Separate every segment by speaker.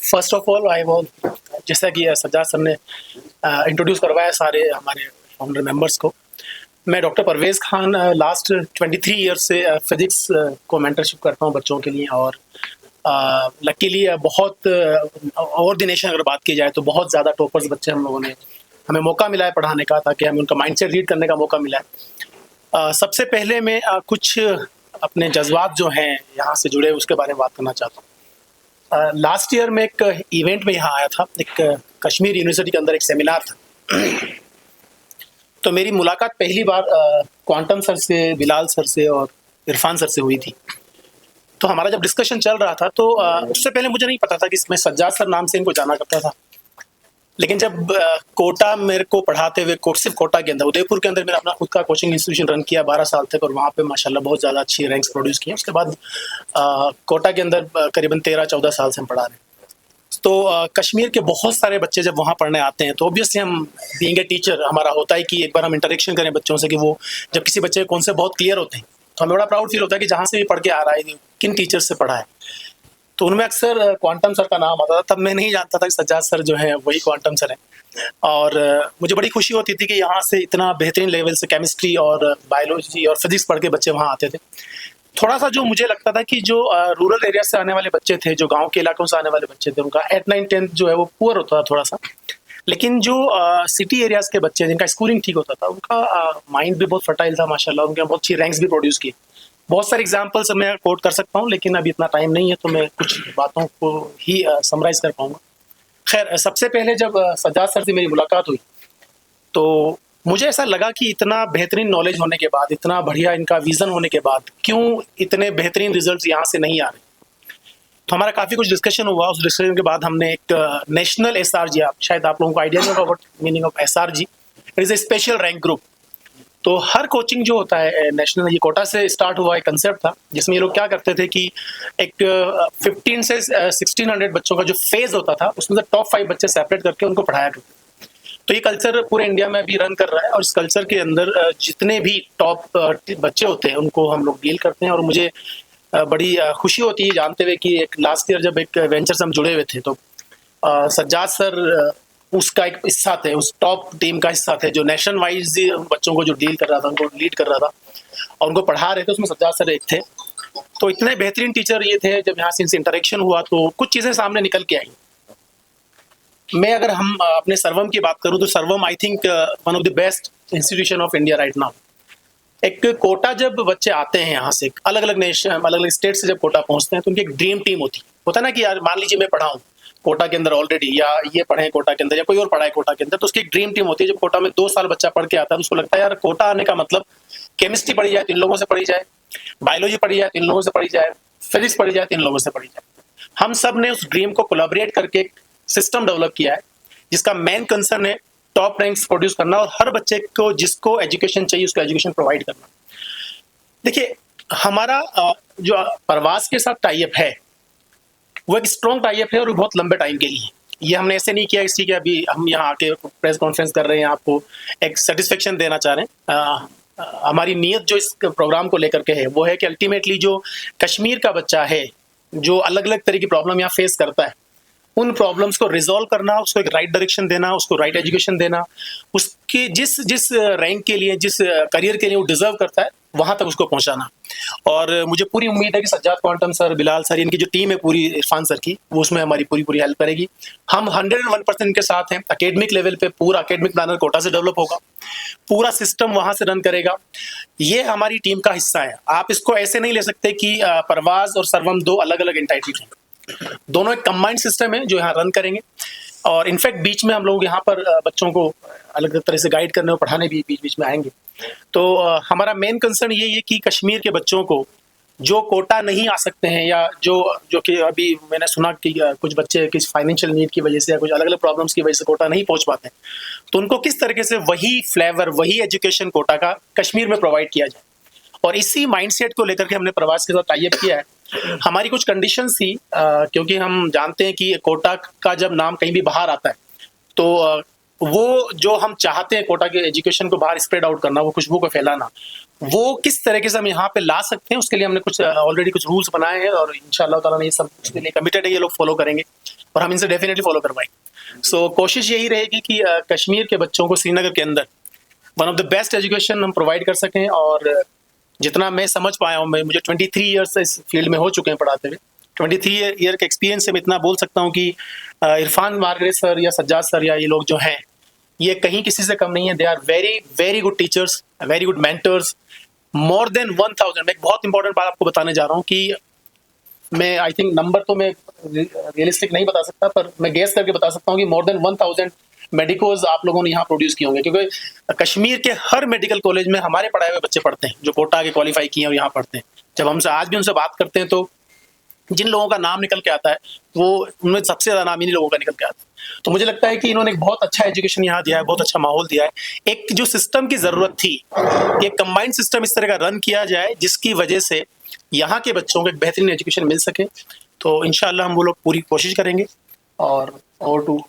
Speaker 1: First of all I वो, जैसा कि सज्जाद सर ने इंट्रोड्यूस करवाया सारे हमारे फाउंडर मेंबर्स को। मैं doctor Parvez Khan last 23 year से फिज़िक्स को मेंटरशिप करता हूँ बच्चों के लिए। और लकीली बहुत ऑर्डिनेशन अगर बात की जाए तो बहुत ज़्यादा टॉपर्स बच्चे हम लोगों ने हमें मौका मिला है पढ़ाने का, ताकि हमें उनका माइंडसेट रीड करने का मौका मिला है। सबसे पहले मैं कुछ अपने जज्बात जो हैं यहाँ से जुड़े उसके बारे में बात करना चाहता हूँ। लास्ट ईयर में एक इवेंट में यहाँ आया था, एक कश्मीर यूनिवर्सिटी के अंदर एक सेमिनार था। तो मेरी मुलाकात पहली बार क्वांटम सर से, बिलाल सर से और इरफान सर से हुई थी। तो हमारा जब डिस्कशन चल रहा था तो उससे पहले मुझे नहीं पता था कि मैं सज्जाद सर नाम से इनको जाना करता था। लेकिन जब कोटा मेरे को पढ़ाते हुए, सिर्फ कोटा के अंदर, उदयपुर के अंदर मैंने अपना खुद का कोचिंग इंस्टीट्यूशन रन किया 12 साल तक, और वहाँ पे माशाल्लाह बहुत ज़्यादा अच्छी रैंक्स प्रोड्यूस किए। उसके बाद कोटा के अंदर करीबन 13-14 साल से हम पढ़ा रहे हैं। तो कश्मीर के बहुत सारे बच्चे जब वहाँ पढ़ने आते हैं तो ऑब्वियसली हम बीइंग ए टीचर हमारा होता है कि एक बार हम इंटरेक्शन करें बच्चों से, कि वो जब किसी बच्चे के कॉन्सेप्ट बहुत क्लियर होते हैं तो हमें बड़ा प्राउड फील होता है कि जहाँ से भी पढ़ के आ रहा है, किन टीचर से पढ़ा है। तो उनमें अक्सर क्वांटम सर का नाम आता था। तब मैं नहीं जानता था कि सज्जाद सर जो है वही क्वांटम सर हैं। और मुझे बड़ी खुशी होती थी कि यहाँ से इतना बेहतरीन लेवल से केमिस्ट्री और बायोलॉजी और फिजिक्स पढ़ के बच्चे वहाँ आते थे। थोड़ा सा जो मुझे लगता था कि जो रूरल एरिया से आने वाले बच्चे थे, जो गांव के इलाकों से आने वाले बच्चे थे, उनका 8, 9, 10 जो है वो पुअर होता था थोड़ा सा। लेकिन जो सिटी एरियाज के बच्चे जिनका स्कूलिंग ठीक होता था, उनका माइंड भी बहुत फर्टाइल था माशाल्लाह। उनके बहुत अच्छी रैंक्स भी प्रोड्यूस की। बहुत सारे एग्जाम्पल्स मैं कोट कर सकता हूँ, लेकिन अभी इतना टाइम नहीं है तो मैं कुछ बातों को ही समराइज कर पाऊंगा। खैर, सबसे पहले जब सज्जाद सर से मेरी मुलाकात हुई तो मुझे ऐसा लगा कि इतना बेहतरीन नॉलेज होने के बाद, इतना बढ़िया इनका विजन होने के बाद, क्यों इतने बेहतरीन रिजल्ट्स यहाँ से नहीं आ रहे। तो हमारा काफ़ी कुछ डिस्कशन हुआ। उस डिस्कशन के बाद हमने एक नेशनल SRG, शायद आप लोगों को आइडिया नहीं होगा meaning of SRG, it is a special rank group. तो हर कोचिंग जो होता है नेशनल, ये कोटा से स्टार्ट हुआ एक कंसेप्ट था, जिसमें ये लोग क्या करते थे कि एक 15 से 1600 बच्चों का जो फेज होता था, उसमें से टॉप 5 बच्चे सेपरेट करके उनको पढ़ाया करते। तो ये कल्चर पूरे इंडिया में अभी रन कर रहा है, और इस कल्चर के अंदर जितने भी टॉप बच्चे होते हैं उनको हम लोग डील करते हैं। और मुझे बड़ी खुशी होती है जानते हुए कि एक लास्ट ईयर जब एक वेंचर से हम जुड़े हुए थे तो सज्जाद सर उसका एक हिस्सा थे, उस टॉप टीम का हिस्सा थे, जो नेशन वाइज बच्चों को जो डील कर रहा था, उनको लीड कर रहा था और उनको पढ़ा रहे थे। उसमें सज्जाद सर एक थे। तो इतने बेहतरीन टीचर ये थे। जब यहाँ से इनसे इंटरेक्शन हुआ तो कुछ चीज़ें सामने निकल के आई। मैं अगर हम अपने सर्वम की बात करूं तो सर्वम I think one of the best institution of India right now. एक कोटा जब बच्चे आते हैं यहाँ से, अलग अलग नेशन, अलग अलग स्टेट से जब कोटा पहुँचते हैं तो उनकी एक ड्रीम टीम होता है ना, कि यार मान लीजिए मैं पढ़ाऊँ कोटा के अंदर ऑलरेडी, या ये पढ़े कोटा के अंदर, या कोई और पढ़ा है कोटा के अंदर, तो उसकी एक ड्रीम टीम होती है। जब कोटा में 2 साल बच्चा पढ़ के आता है तो उसको लगता है यार कोटा आने का मतलब केमिस्ट्री पढ़ी जाए 3 लोगों से पढ़ी जाए, बायोलॉजी पढ़ी जाए 3 लोगों से पढ़ी जाए, फिजिक्स पढ़ी जाए 3 लोगों से पढ़ी जाए। हम सब ने उस ड्रीम को कोलैबोरेट करके एक सिस्टम डेवलप किया है, जिसका मेन कंसर्न है टॉप रैंक्स प्रोड्यूस करना और हर बच्चे को जिसको एजुकेशन चाहिए उसको एजुकेशन प्रोवाइड करना। देखिए, हमारा जो परवाज़ के साथ टाई अप है वो एक स्ट्रॉन्ग टाई अप है और बहुत लंबे टाइम के लिए। ये हमने ऐसे नहीं किया इसलिए कि अभी हम यहाँ आके प्रेस कॉन्फ्रेंस कर रहे हैं, आपको एक सेटिस्फेक्शन देना चाह रहे हैं। हमारी नीयत जो इस प्रोग्राम को लेकर के है वो है कि अल्टीमेटली जो कश्मीर का बच्चा है, जो अलग अलग तरह की प्रॉब्लम यहाँ फेस करता है, उन प्रॉब्लम्स को रिजॉल्व करना, उसको एक राइट डायरेक्शन देना, उसको राइट एजुकेशन देना, उसके जिस जिस रैंक के लिए, जिस करियर के लिए वो डिजर्व करता है, वहाँ तक उसको पहुँचाना। और मुझे पूरी उम्मीद है कि Sajjad quantum sir, Bilal sir, इनकी जो टीम है पूरी, इरफान सर की, वो उसमें हमारी पूरी हेल्प करेगी। हम 101% इनके साथ हैं। एकेडमिक लेवल पे पूरा एकेडमिक प्लानर कोटा से डेवलप होगा, पूरा सिस्टम वहाँ से रन करेगा। ये हमारी टीम का हिस्सा है। आप इसको ऐसे नहीं ले सकते कि परवाज़ और सर्वम 2 अलग अलग एंटाइटीज हैं। दोनों एक कंबाइंड सिस्टम है जो यहाँ रन करेंगे। और इनफैक्ट बीच में हम लोग यहाँ पर बच्चों को अलग तरह से गाइड करने और पढ़ाने भी बीच बीच में आएंगे। तो हमारा मेन कंसर्न ये है कि कश्मीर के बच्चों को जो कोटा नहीं आ सकते हैं, या जो कि अभी मैंने सुना कि कुछ बच्चे किस फाइनेंशियल नीड की वजह से या कुछ अलग अलग प्रॉब्लम्स की वजह से कोटा नहीं पहुँच पाते हैं, तो उनको किस तरीके से वही फ्लेवर, वही एजुकेशन कोटा का कश्मीर में प्रोवाइड किया जाए। और इसी माइंडसेट को लेकर के हमने प्रवास के साथ टाई अप किया है। हमारी कुछ कंडीशंस थी, क्योंकि हम जानते हैं कि कोटा का जब नाम कहीं भी बाहर आता है तो वो जो हम चाहते हैं कोटा के एजुकेशन को बाहर स्प्रेड आउट करना, वो खुशबू को फैलाना, वो किस तरीके से हम यहाँ पे ला सकते हैं, उसके लिए हमने कुछ ऑलरेडी कुछ रूल्स बनाए हैं और इंशाल्लाह ताला ने ये सब उसके लिए कमिटेड है, ये लोग फॉलो करेंगे और हम इनसे डेफिनेटली फॉलो करवाएंगे। सो कोशिश यही रहेगी कि कश्मीर के बच्चों को श्रीनगर के अंदर one of the best education हम प्रोवाइड कर सकें। और जितना मैं समझ पाया हूँ, मुझे 23 ईयर्स इस फील्ड में हो चुके हैं पढ़ाते हुए, 23 ईयर के एक्सपीरियंस से मैं इतना बोल सकता हूँ कि इरफान मार्गरे सर या सज्जाद सर या ये लोग जो हैं, ये कहीं किसी से कम नहीं है। They are very very good teachers, very good mentors, more than 1000। मैं एक बहुत इंपॉर्टेंट बात आपको बताने जा रहा हूँ कि मैं आई थिंक नंबर तो मैं रियलिस्टिक नहीं बता सकता, पर मैं गेस करके बता सकता हूँ कि मोर देन 1000 मेडिकोज आप लोगों ने यहाँ प्रोड्यूस किए होंगे, क्योंकि कश्मीर के हर मेडिकल कॉलेज में हमारे पढ़ाए हुए बच्चे पढ़ते हैं जो कोटा के क्वालिफाई किए हैं और यहाँ पढ़ते हैं। जब हमसे आज भी उनसे बात करते हैं तो जिन लोगों का नाम निकल के आता है, वो उनमें सबसे ज्यादा नाम इन्हीं लोगों का निकल के आता है। तो मुझे लगता है कि इन्होंने एक बहुत अच्छा एजुकेशन यहाँ दिया है, बहुत अच्छा माहौल दिया है। एक जो सिस्टम की जरूरत थी कि एक कंबाइंड सिस्टम इस तरह का रन किया जाए जिसकी वजह से यहाँ के बच्चों को एक बेहतरीन एजुकेशन मिल सके, तो इंशाल्लाह हम वो लोग पूरी कोशिश करेंगे। और over to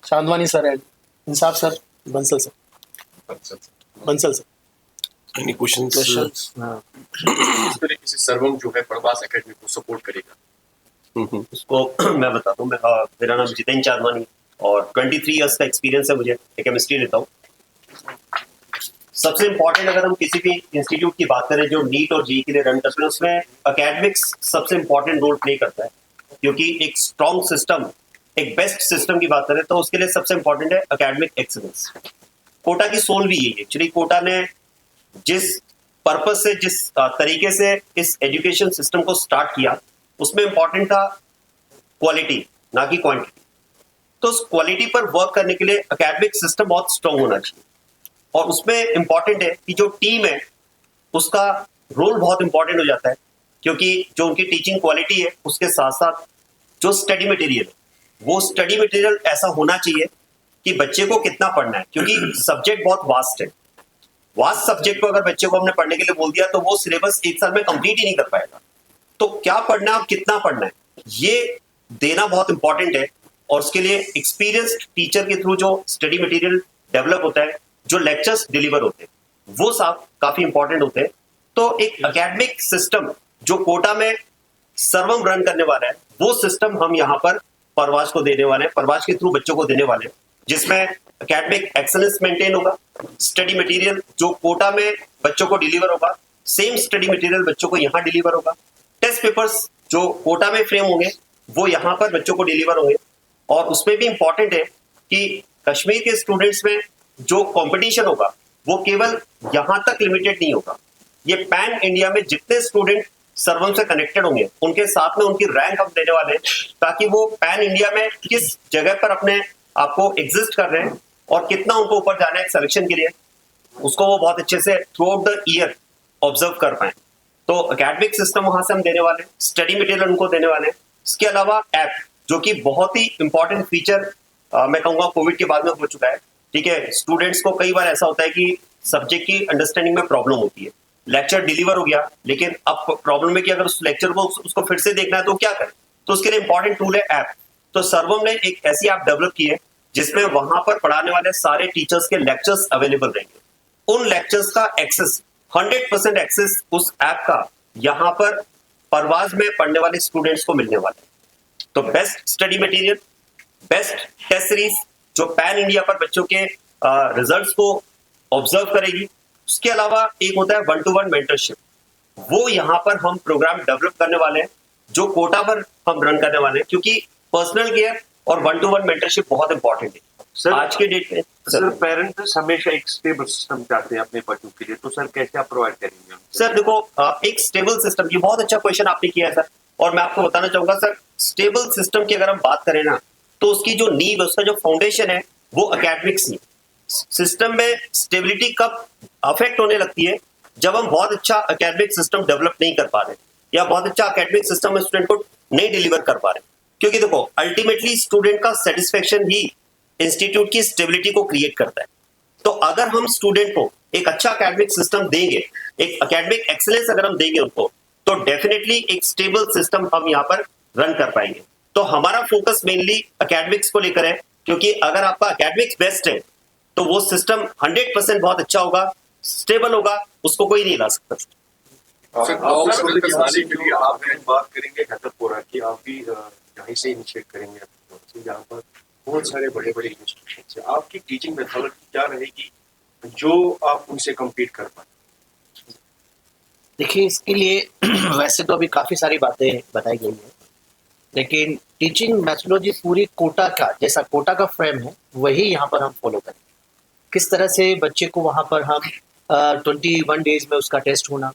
Speaker 1: Chandwani sir and Insaf sir, Bansal sir.
Speaker 2: Any questions?
Speaker 3: इस तरीके से सर्वम जो है प्रवास एकेडमी को सपोर्ट करेगा।
Speaker 4: उसको मैं बताता हूँ। मेरा नाम जितेंद्र चांदवानी और 23 इयर्स का एक्सपीरियंस है मुझे। मैं केमिस्ट्री लेता हूँ। सबसे इम्पोर्टेंट अगर हम किसी भी इंस्टीट्यूट की बात करें जो नीट और जेईई के लिए रन करते हैं, उसमें एकेडमिक्स सबसे इम्पोर्टेंट रोल प्ले करता है, क्योंकि एक स्ट्रॉन्ग सिस्टम, एक बेस्ट सिस्टम की बात करें तो उसके लिए सबसे इम्पोर्टेंट है एकेडमिक एक्सीलेंस। कोटा की सोल भी यही है। एक्चुअली कोटा ने जिस पर्पस से, जिस तरीके से इस एजुकेशन सिस्टम को स्टार्ट किया, उसमें इंपॉर्टेंट था क्वालिटी, ना कि क्वांटिटी। तो उस क्वालिटी पर वर्क करने के लिए एकेडमिक सिस्टम बहुत स्ट्रांग होना चाहिए। और उसमें इंपॉर्टेंट है कि जो टीम है उसका रोल बहुत इंपॉर्टेंट हो जाता है, क्योंकि जो उनकी टीचिंग क्वालिटी है उसके साथ साथ जो स्टडी मटेरियल है, वो स्टडी मटेरियल ऐसा होना चाहिए कि बच्चे को कितना पढ़ना है, क्योंकि सब्जेक्ट बहुत वास्ट है। वास्ट सब्जेक्ट को अगर बच्चे को हमने पढ़ने के लिए बोल दिया तो वो सिलेबस एक साल में कंप्लीट ही नहीं कर पाएगा। तो क्या पढ़ना है और कितना पढ़ना है, ये देना बहुत इंपॉर्टेंट है। और उसके लिए एक्सपीरियंस्ड टीचर के थ्रू जो स्टडी मटेरियल डेवलप होता है, जो लेक्चर्स डिलीवर होते हैं, वो सब काफी इंपॉर्टेंट होते हैं। तो एक एकेडमिक सिस्टम जो कोटा में सर्वम रन करने वाला है, वो सिस्टम हम यहाँ पर परवाज को देने वाले हैं, परवाज के थ्रू बच्चों को देने वाले हैं, जिसमें एकेडमिक एक्सेलेंस मेंटेन होगा। स्टडी मटेरियल जो कोटा में बच्चों को डिलीवर होगा, सेम स्टडी मटेरियल बच्चों को यहाँ डिलीवर होगा। टेस्ट पेपर्स जो कोटा में फ्रेम होंगे वो यहाँ पर बच्चों को डिलीवर होंगे। और उसमें भी इंपॉर्टेंट है कि कश्मीर के स्टूडेंट्स में जो कंपटीशन होगा वो केवल यहाँ तक लिमिटेड नहीं होगा। ये पैन इंडिया में जितने स्टूडेंट सर्वम से कनेक्टेड होंगे उनके साथ में उनकी रैंक हम देने वाले हैं, ताकि वो पैन इंडिया में किस जगह पर अपने आपको एग्जिस्ट कर रहे हैं और कितना उनको ऊपर जाना है सिलेक्शन के लिए, उसको वो बहुत अच्छे से through out the year observe कर पाए। तो एकेडमिक सिस्टम वहां से हम देने वाले हैं, स्टडी मटेरियल उनको देने वाले हैं। इसके अलावा ऐप, जो कि बहुत ही इंपॉर्टेंट फीचर मैं कहूँगा कोविड के बाद में हो चुका है। ठीक है, स्टूडेंट्स को कई बार ऐसा होता है कि सब्जेक्ट की अंडरस्टैंडिंग में प्रॉब्लम होती है। लेक्चर डिलीवर हो गया, लेकिन अब प्रॉब्लम है कि अगर उस लेक्चर को उसको फिर से देखना है तो क्या करें। तो उसके लिए इंपॉर्टेंट टूल है ऐप। तो सर्वम ने एक ऐसी ऐप डेवलप की है जिसमें वहां पर पढ़ाने वाले सारे टीचर्स के लेक्चर्स अवेलेबल रहेंगे। उन लेक्चर्स का एक्सेस, 100% एक्सेस उस ऐप का यहाँ पर परवाज में पढ़ने वाले स्टूडेंट्स को मिलने वाला है। तो best study material, best test series जो पैन इंडिया पर बच्चों के रिजल्ट्स को ऑब्जर्व करेगी। उसके अलावा एक होता है 1-to-1 मेंटरशिप, वो यहाँ पर हम प्रोग्राम डेवलप करने वाले हैं जो कोटा पर हम रन करने वाले हैं, क्योंकि पर्सनल केयर और 1-to-1 मेंटरशिप बहुत इंपॉर्टेंट है
Speaker 3: सर,
Speaker 4: आज के डेट में।
Speaker 3: सर पेरेंट्स हमेशा एक स्टेबल सिस्टम चाहते हैं अपने बच्चों के लिए, तो सर कैसे आप प्रोवाइड करेंगे?
Speaker 4: सर देखो, एक स्टेबल सिस्टम, ये बहुत अच्छा क्वेश्चन आपने किया है सर। और मैं आपको बताना चाहूंगा सर, स्टेबल सिस्टम की अगर हम बात करें ना, तो उसकी जो नींव, उसका जो फाउंडेशन है वो एकेडमिक्स नहीं। सिस्टम में स्टेबिलिटी कब अफेक्ट होने लगती है, जब हम बहुत अच्छा एकेडमिक सिस्टम डेवलप नहीं कर पा रहे या बहुत अच्छा एकेडमिक सिस्टम स्टूडेंट को नहीं डिलीवर कर पा रहे। क्योंकि देखो, अल्टीमेटली स्टूडेंट का सेटिस्फेक्शन ही इंस्टीट्यूट की स्टेबिलिटी को क्रिएट करता है। तो अगर हम स्टूडेंट को एक अच्छा एकेडमिक सिस्टम देंगे, एक एकेडमिक एक्सीलेंस अगर हम देंगे उनको, तो डेफिनेटली एक स्टेबल सिस्टम हम यहाँ पर रन कर पाएंगे। तो हमारा फोकस मेनली एकेडमिक्स को लेकर है क्योंकि अगर आपका एकेडमिक्स बेस्ट है तो वो सिस्टम 100% बहुत अच्छा होगा, स्टेबल होगा, उसको कोई नहीं ला सकता।
Speaker 3: सर, अवसर बनाने के लिए आप बात करेंगे घाटकपुरा की, आप भी यहीं से इनिशिएट करेंगे यहाँ पर बहुत सारे बड़े बड़े इंस्टीट्यूशन है, आपकी टीचिंग मेथोडोलॉजी क्या रहेगी जो आप उनसे कम्पीट कर पाए?
Speaker 5: देखिए, इसके लिए वैसे तो अभी काफ़ी सारी बातें बताई गई हैं, लेकिन टीचिंग मैथोडोलॉजी पूरी कोटा का, जैसा कोटा का फ्रेम है वही यहाँ पर हम फॉलो करें। किस तरह से बच्चे को वहाँ पर हम 21 डेज में उसका टेस्ट होना,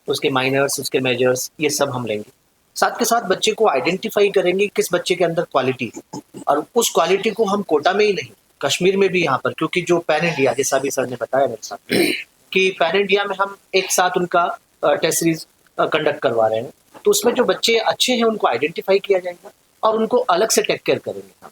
Speaker 5: उसके माइनर्स, उसके मेजर्स, ये सब हम लेंगे। साथ के साथ बच्चे को आइडेंटिफाई करेंगे किस बच्चे के अंदर क्वालिटी है, और उस क्वालिटी को हम कोटा में ही नहीं, कश्मीर में भी यहाँ पर, क्योंकि जो पैन इंडिया, जैसा भी सर ने बताया मेरे साथ कि पैन इंडिया में हम एक साथ उनका टेस्ट सीरीज कंडक्ट करवा रहे हैं, तो उसमें जो बच्चे अच्छे हैं उनको आइडेंटिफाई किया जाएगा और उनको अलग से टेक केयर करेंगे हम,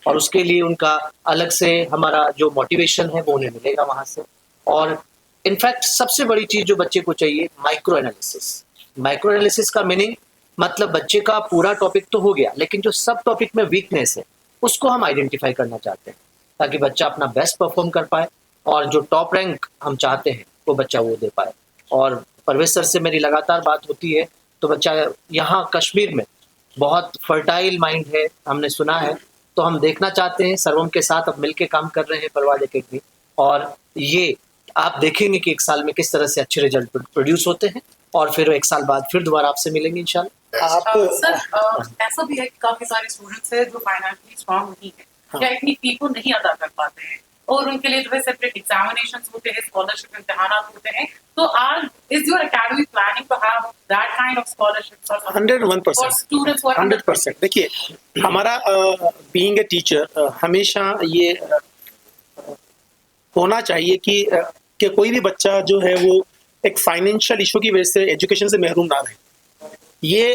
Speaker 5: और उसके लिए उनका अलग से हमारा जो मोटिवेशन है वो उन्हें मिलेगा वहाँ से। और इनफैक्ट सबसे बड़ी चीज़ जो बच्चे को चाहिए, माइक्रो एनालिसिस। माइक्रो एनालिसिस का मीनिंग मतलब बच्चे का पूरा टॉपिक तो हो गया, लेकिन जो सब टॉपिक में वीकनेस है उसको हम आइडेंटिफाई करना चाहते हैं, ताकि बच्चा अपना बेस्ट परफॉर्म कर पाए और जो टॉप रैंक हम चाहते हैं वो बच्चा वो दे पाए। और परवेज सर से मेरी लगातार बात होती है, तो बच्चा यहाँ कश्मीर में बहुत फर्टाइल माइंड है, हमने सुना है, तो हम देखना चाहते हैं। सर्वम के साथ अब मिलके काम कर रहे हैं परवाज एकेडमी, और ये आप देखेंगे कि एक साल में किस तरह से अच्छे रिजल्ट प्रोड्यूस होते हैं, और फिर एक साल बाद फिर दोबारा आपसे मिलेंगे इंशाल्लाह।
Speaker 6: सर, ऐसा भी है कि काफी सारे स्टूडेंट्स हैं जो फाइनेंशियली स्ट्रांग नहीं है या इतनी फी को नहीं अदा कर पाते हैं, और उनके लिए जो है सेपरेट एग्जामिनेशंस होते हैं, स्कॉलरशिप इम्तिहानात होते हैं, तो आज is your academy planning to have that kind of scholarships और
Speaker 1: 101%,
Speaker 6: फॉर स्टूडेंट्स हु आर
Speaker 1: 100%। देखिए, हमारा बीइंग ए टीचर हमेशा ये होना चाहिए कि कोई भी बच्चा जो है वो एक फाइनेंशियल इशू की वजह से एजुकेशन से महरूम ना रहे। ये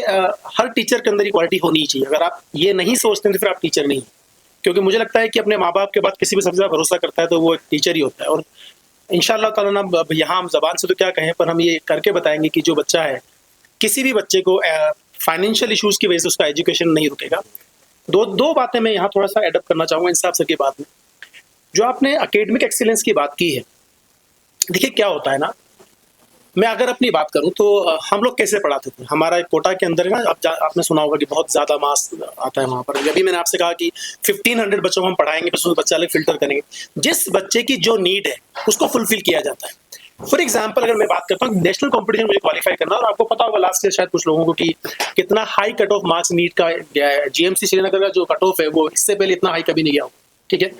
Speaker 1: हर टीचर के अंदर ये क्वालिटी होनी ही चाहिए। अगर आप ये नहीं सोचते तो फिर आप टीचर नहीं, क्योंकि मुझे लगता है कि अपने माँ बाप के बाद किसी भी सबसे ज़्यादा भरोसा करता है तो वो एक टीचर ही होता है। और इंशाअल्लाह ताला ना, यहाँ हम ज़बान से तो क्या कहें, पर हम ये करके बताएंगे कि जो बच्चा है, किसी भी बच्चे को फाइनेंशियल इशूज़ की वजह से उसका एजुकेशन नहीं रुकेगा। दो बातें मैं यहाँ थोड़ा सा एडप्ट करना चाहूँगा इंसाफ सर की बात में। जो आपने एकेडमिक एक्सीलेंस की बात की है, देखिए क्या होता है ना, मैं अगर अपनी बात करूं तो हम लोग कैसे पढ़ाते थे। हमारा कोटा के अंदर ना, आपने सुना होगा कि बहुत ज़्यादा मार्क्स आता है वहाँ पर। अभी मैंने आपसे कहा कि 1500 बच्चों को हम पढ़ाएंगे, तो उसमें बच्चा अलग फिल्टर करेंगे, जिस बच्चे की जो नीड है उसको फुलफिल किया जाता है। फॉर एग्जाम्पल, अगर मैं बात करता हूँ नेशनल कॉम्पिटिशन मुझे क्वालिफाई करना, और आपको पता होगा लास्ट ईयर शायद कुछ लोगों को कि कितना high cut off marks NEET का गया है। GMC श्रीनगर का जो कट ऑफ है वो इससे पहले इतना हाई कभी नहीं गया हो, ठीक है।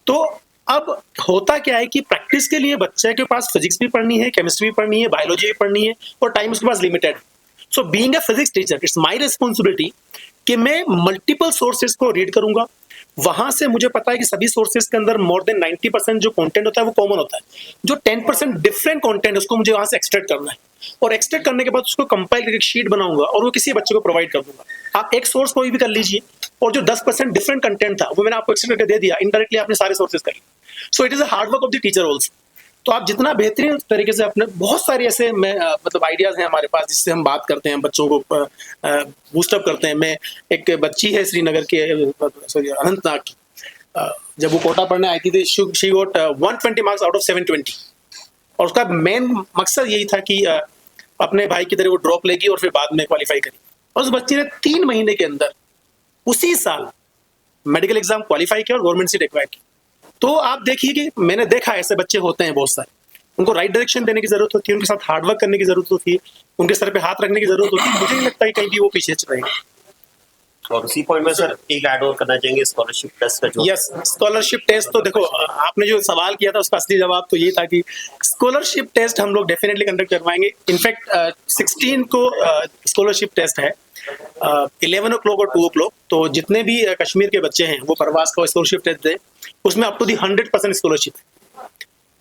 Speaker 1: तो अब होता क्या है कि प्रैक्टिस के लिए बच्चे के पास फिजिक्स भी पढ़नी है, केमिस्ट्री भी पढ़नी है, बायोलॉजी भी पढ़नी है, और टाइम उसके पास लिमिटेड है। So being a physics teacher, it's my responsibility कि मैं मल्टीपल सोर्सेज को रीड करूंगा। वहां से मुझे पता है कि सभी सोर्सेज के अंदर मोर देन 90% जो कंटेंट होता है वो कॉमन होता है। जो 10% डिफरेंट कंटेंट उसको मुझे वहां से एक्सट्रैक्ट करना है, और एक्सट्रैक्ट करने के बाद उसको कंपाइल करके एक शीट बनाऊंगा और वो किसी बच्चे को प्रोवाइड कर दूंगा। आप एक सोर्स कोई भी कर लीजिए, और जो 10% डिफरेंट कंटेंट था वो मैंने आपको एक्सट्रैक्ट करके दे दिया, इनडायरेक्टली आपने सारे सोर्सेज कर लिए। So it is a hard work of the teacher also. तो आप जितना बेहतरीन तरीके से अपने, बहुत सारे ऐसे मतलब आइडियाज हैं हमारे पास जिससे हम बात करते हैं, बच्चों को बूस्टअप करते हैं। मैं, एक बच्ची है श्रीनगर के, सॉरी अनंतनाग की, जब वो कोटा पढ़ने आई थी, she got 120 marks out of 720, और उसका मेन मकसद यही था कि अपने भाई की तरह वो ड्रॉप लेगी और फिर बाद में क्वालिफाई करी। और उस बच्ची ने 3 महीने के अंदर उसी साल मेडिकल एग्जाम क्वालिफाई किया और गवर्नमेंट सीट एक्वायर की। तो आप देखिए कि मैंने देखा ऐसे बच्चे होते हैं बहुत सारे, उनको राइट डायरेक्शन देने की जरूरत होती है, उनके साथ हार्डवर्क करने की जरूरत होती है, उनके सर पे हाथ रखने की जरूरत होती है। मुझे नहीं लगता है कहीं भी वो पीछे चल रहे हैं।
Speaker 4: और उसी पॉइंट में सर एक ऐड और करना चाहेंगे स्कॉलरशिप टेस्ट का जो।
Speaker 1: यस, स्कॉलरशिप टेस्ट तो देखो, आपने जो सवाल किया था उसका असली जवाब तो ये था कि स्कॉलरशिप टेस्ट हम लोग डेफिनेटली कंडक्ट करवाएंगे। इनफैक्ट 16 को स्कॉलरशिप टेस्ट है, 11 o'clock और 2 o'clock। तो जितने भी कश्मीर के बच्चे हैं वो परवास का स्कॉलरशिप टेस्ट दें, उसमें अप टू दी 100% स्कॉलरशिप।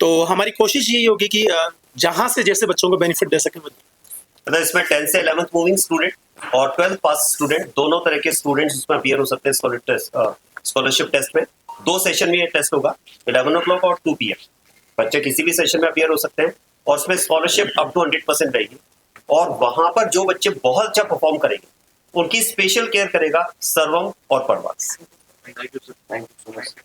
Speaker 1: तो हमारी कोशिश यही होगी कि जहां से जैसे बच्चों को बेनिफिट दे सकें।
Speaker 4: मतलब इसमें 10 से 11th मूविंग स्टूडेंट और 12th पास स्टूडेंट, दोनों तरह के स्टूडेंट्स इसमें अपीयर हो सकते हैं स्कॉलरशिप टेस्ट में। 2 सेशन में ये टेस्ट होगा, 11 o'clock और 2 PM। बच्चे किसी भी सेशन में अपीयर हो सकते हैं, और उसमें स्कॉलरशिप अप टू 100% रहेगी। और वहां पर जो बच्चे बहुत अच्छा परफॉर्म करेंगे उनकी स्पेशल केयर करेगा सर्वम और परवास।
Speaker 3: Thank you so much